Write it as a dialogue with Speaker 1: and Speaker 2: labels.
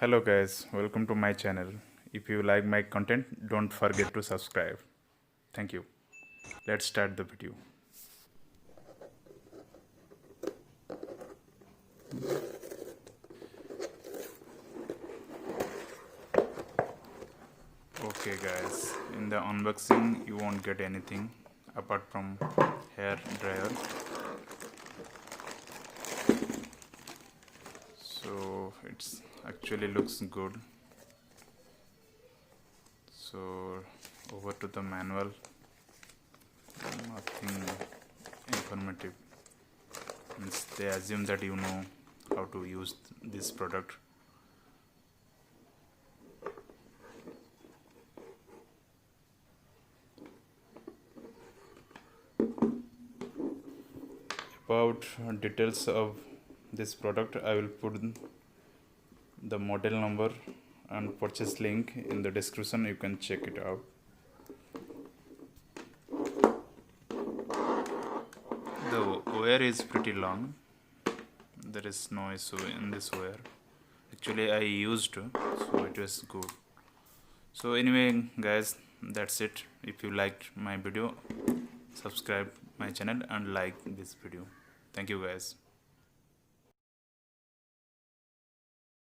Speaker 1: Hello guys, welcome to my channel. If you like my content, don't forget to subscribe. Thank you. Let's start the video. Okay guys, in the unboxing you won't get anything apart from hair dryer. So it's actually looks good. So over to the manual. Nothing informative. Means they assume that you know how to use this product. About details of this product, I will put the model number and purchase link in the description. You can check it out. The wire is pretty long. There is no issue in this wire. Actually I used to, so it was good. So anyway guys, that's it. If you liked my video, subscribe my channel and like this video. Thank you guys.